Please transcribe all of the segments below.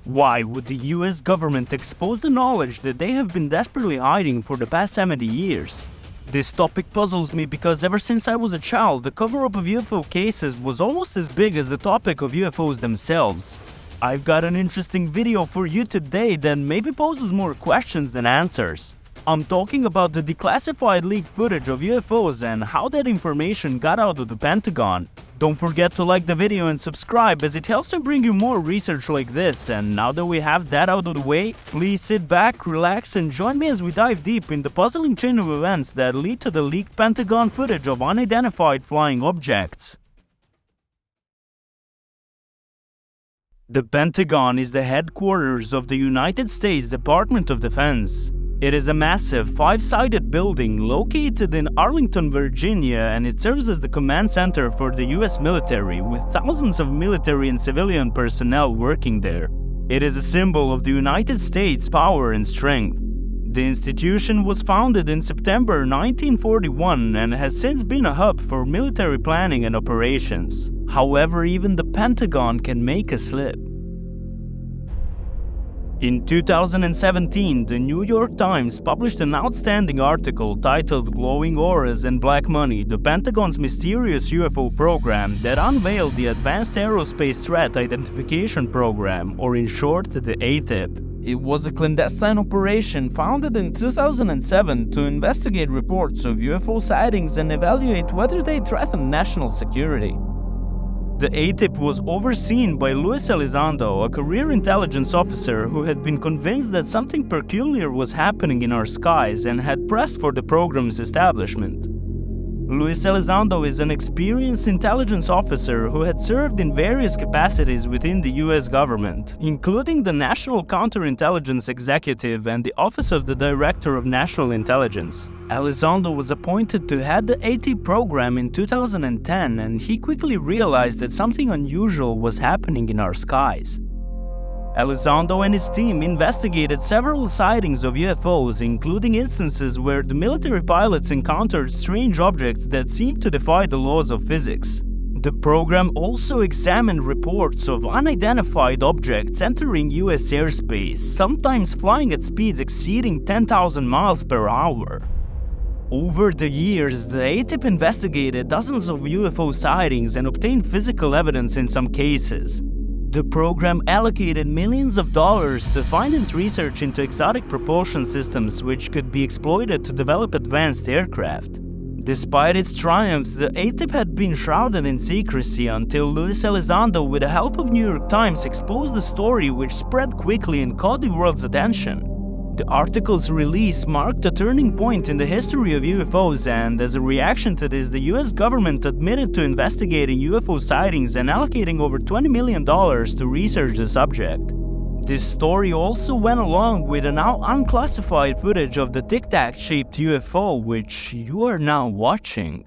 Why would the US government expose the knowledge that they have been desperately hiding for the past 70 years? This topic puzzles me because ever since I was a child, the cover-up of UFO cases was almost as big as the topic of UFOs themselves. I've got an interesting video for you today that maybe poses more questions than answers. I'm talking about the declassified leaked footage of UFOs and how that information got out of the Pentagon. Don't forget to like the video and subscribe, as it helps to bring you more research like this. And now that we have that out of the way, please sit back, relax, and join me as we dive deep in the puzzling chain of events that lead to the leaked Pentagon footage of unidentified flying objects. The Pentagon is the headquarters of the United States Department of Defense. It is a massive, five-sided building located in Arlington, Virginia, and it serves as the command center for the US military, with thousands of military and civilian personnel working there. It is a symbol of the United States' power and strength. The institution was founded in September 1941 and has since been a hub for military planning and operations. However, even the Pentagon can make a slip. In 2017, the New York Times published an outstanding article titled "Glowing Auras and Black Money: The Pentagon's Mysterious UFO Program" that unveiled the Advanced Aerospace Threat Identification Program, or in short, the ATIP. It was a clandestine operation founded in 2007 to investigate reports of UFO sightings and evaluate whether they threaten national security. The ATIP was overseen by Luis Elizondo, a career intelligence officer who had been convinced that something peculiar was happening in our skies and had pressed for the program's establishment. Luis Elizondo is an experienced intelligence officer who had served in various capacities within the US government, including the National Counterintelligence Executive and the Office of the Director of National Intelligence. Elizondo was appointed to head the ATIP program in 2010, and he quickly realized that something unusual was happening in our skies. Elizondo and his team investigated several sightings of UFOs, including instances where the military pilots encountered strange objects that seemed to defy the laws of physics. The program also examined reports of unidentified objects entering US airspace, sometimes flying at speeds exceeding 10,000 miles per hour. Over the years, the ATIP investigated dozens of UFO sightings and obtained physical evidence in some cases. The program allocated millions of dollars to finance research into exotic propulsion systems which could be exploited to develop advanced aircraft. Despite its triumphs, the ATIP had been shrouded in secrecy until Luis Elizondo, with the help of New York Times, exposed the story, which spread quickly and caught the world's attention. The article's release marked a turning point in the history of UFOs, and as a reaction to this, the US government admitted to investigating UFO sightings and allocating over $20 million to research the subject. This story also went along with a now unclassified footage of the Tic Tac-shaped UFO, which you are now watching.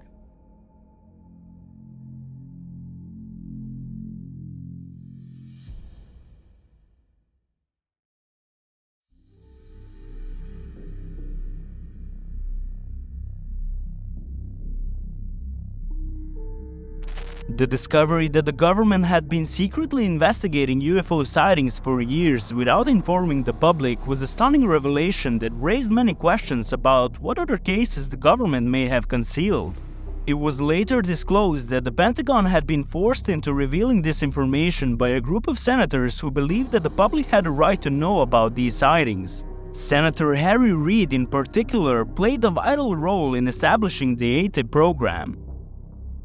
The discovery that the government had been secretly investigating UFO sightings for years without informing the public was a stunning revelation that raised many questions about what other cases the government may have concealed. It was later disclosed that the Pentagon had been forced into revealing this information by a group of senators who believed that the public had a right to know about these sightings. Senator Harry Reid, in particular, played a vital role in establishing the ATIP program.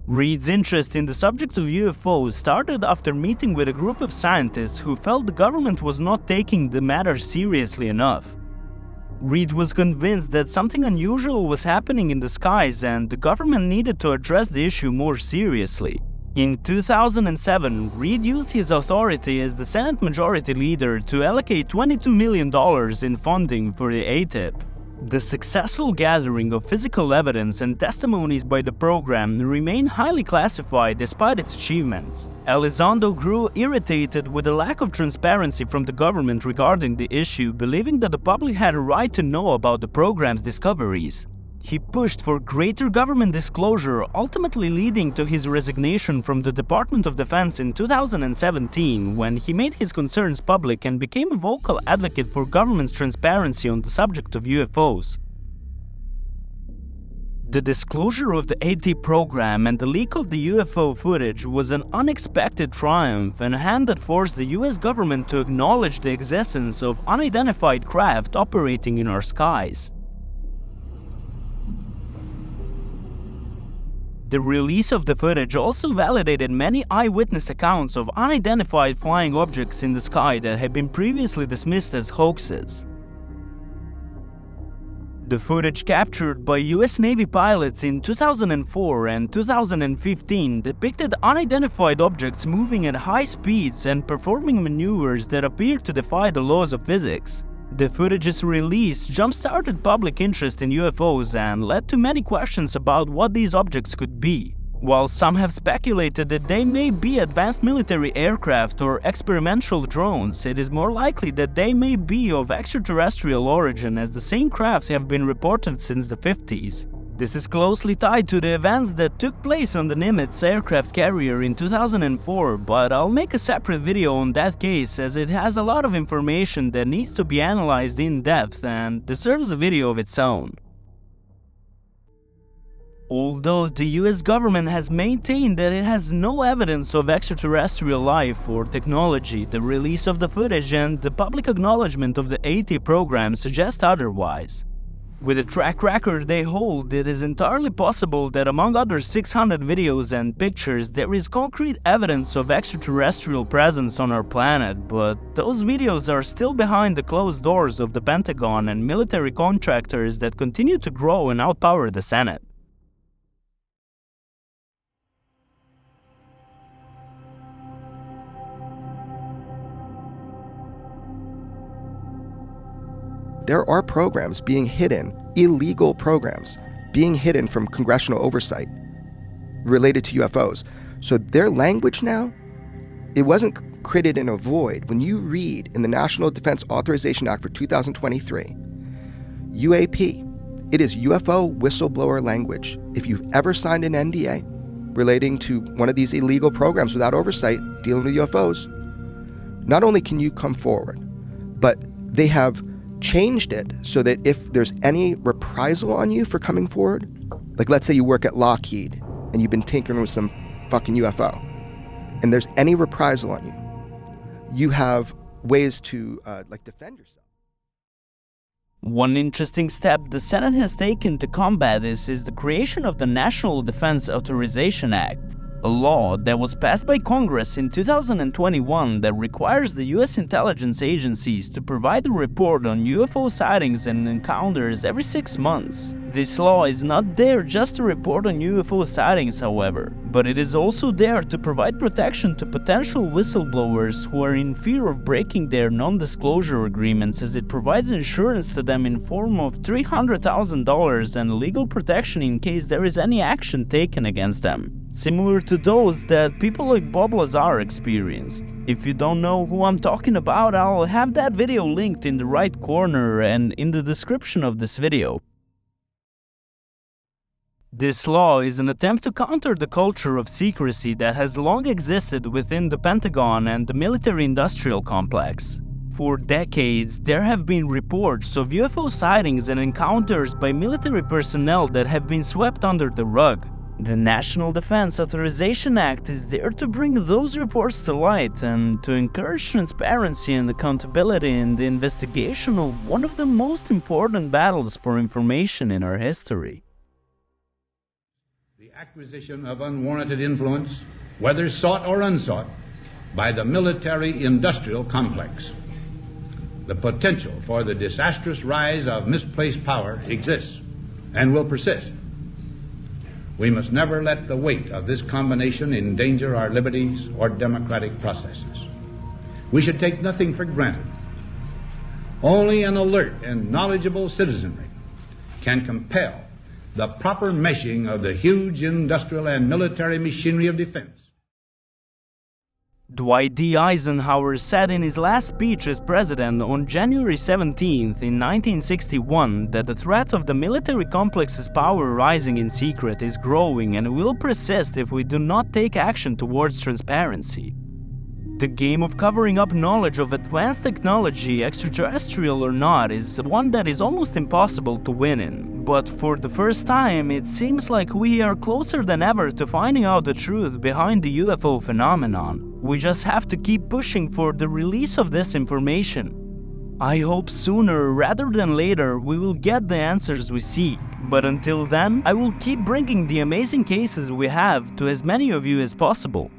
Reid's interest in the subject of UFOs started after meeting with a group of scientists who felt the government was not taking the matter seriously enough. Reid was convinced that something unusual was happening in the skies and the government needed to address the issue more seriously. In 2007, Reid used his authority as the Senate Majority Leader to allocate $22 million in funding for the ATIP. The successful gathering of physical evidence and testimonies by the program remained highly classified despite its achievements. Elizondo grew irritated with the lack of transparency from the government regarding the issue, believing that the public had a right to know about the program's discoveries. He pushed for greater government disclosure, ultimately leading to his resignation from the Department of Defense in 2017, when he made his concerns public and became a vocal advocate for government's transparency on the subject of UFOs. The disclosure of the AT program and the leak of the UFO footage was an unexpected triumph and a hand that forced the US government to acknowledge the existence of unidentified craft operating in our skies. The release of the footage also validated many eyewitness accounts of unidentified flying objects in the sky that had been previously dismissed as hoaxes. The footage captured by US Navy pilots in 2004 and 2015 depicted unidentified objects moving at high speeds and performing maneuvers that appeared to defy the laws of physics. The footage's release jump-started public interest in UFOs and led to many questions about what these objects could be. While some have speculated that they may be advanced military aircraft or experimental drones, it is more likely that they may be of extraterrestrial origin, as the same crafts have been reported since the 50s. This is closely tied to the events that took place on the Nimitz aircraft carrier in 2004, but I'll make a separate video on that case, as it has a lot of information that needs to be analyzed in depth and deserves a video of its own. Although the US government has maintained that it has no evidence of extraterrestrial life or technology, the release of the footage and the public acknowledgement of the AT program suggest otherwise. With the track record they hold, it is entirely possible that among other 600 videos and pictures, there is concrete evidence of extraterrestrial presence on our planet, but those videos are still behind the closed doors of the Pentagon and military contractors that continue to grow and outpower the Senate. There are programs being hidden, illegal programs, being hidden from congressional oversight related to UFOs. So their language now, it wasn't created in a void. When you read in the National Defense Authorization Act for 2023, UAP, it is UFO whistleblower language. If you've ever signed an NDA relating to one of these illegal programs without oversight dealing with UFOs, not only can you come forward, but they have changed it so that if there's any reprisal on you for coming forward, like let's say you work at Lockheed and you've been tinkering with some fucking UFO, and there's any reprisal on you, you have ways to defend yourself. One interesting step the Senate has taken to combat this is the creation of the National Defense Authorization Act, a law that was passed by Congress in 2021 that requires the US intelligence agencies to provide a report on UFO sightings and encounters every 6 months. This law is not there just to report on UFO sightings, however, but it is also there to provide protection to potential whistleblowers who are in fear of breaking their non-disclosure agreements, as it provides insurance to them in form of $300,000 and legal protection in case there is any action taken against them, similar to those that people like Bob Lazar experienced. If you don't know who I'm talking about, I'll have that video linked in the right corner and in the description of this video. This law is an attempt to counter the culture of secrecy that has long existed within the Pentagon and the military-industrial complex. For decades, there have been reports of UFO sightings and encounters by military personnel that have been swept under the rug. The National Defense Authorization Act is there to bring those reports to light and to encourage transparency and accountability in the investigation of one of the most important battles for information in our history. The acquisition of unwarranted influence, whether sought or unsought, by the military-industrial complex. The potential for the disastrous rise of misplaced power exists and will persist. We must never let the weight of this combination endanger our liberties or democratic processes. We should take nothing for granted. Only an alert and knowledgeable citizenry can compel the proper meshing of the huge industrial and military machinery of defense. Dwight D. Eisenhower said in his last speech as president on January 17th in 1961 that the threat of the military complex's power rising in secret is growing and will persist if we do not take action towards transparency. The game of covering up knowledge of advanced technology, extraterrestrial or not, is one that is almost impossible to win in. But for the first time, it seems like we are closer than ever to finding out the truth behind the UFO phenomenon. We just have to keep pushing for the release of this information. I hope sooner rather than later we will get the answers we seek. But until then, I will keep bringing the amazing cases we have to as many of you as possible.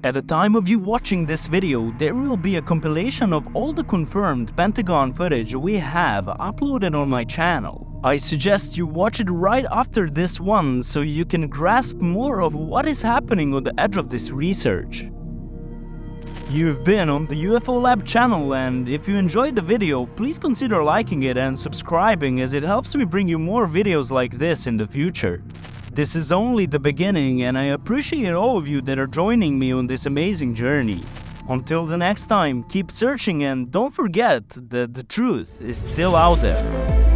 At the time of you watching this video, there will be a compilation of all the confirmed Pentagon footage we have uploaded on my channel. I suggest you watch it right after this one so you can grasp more of what is happening on the edge of this research. You've been on the UFO Lab channel, and if you enjoyed the video, please consider liking it and subscribing, as it helps me bring you more videos like this in the future. This is only the beginning, and I appreciate all of you that are joining me on this amazing journey. Until the next time, keep searching and don't forget that the truth is still out there.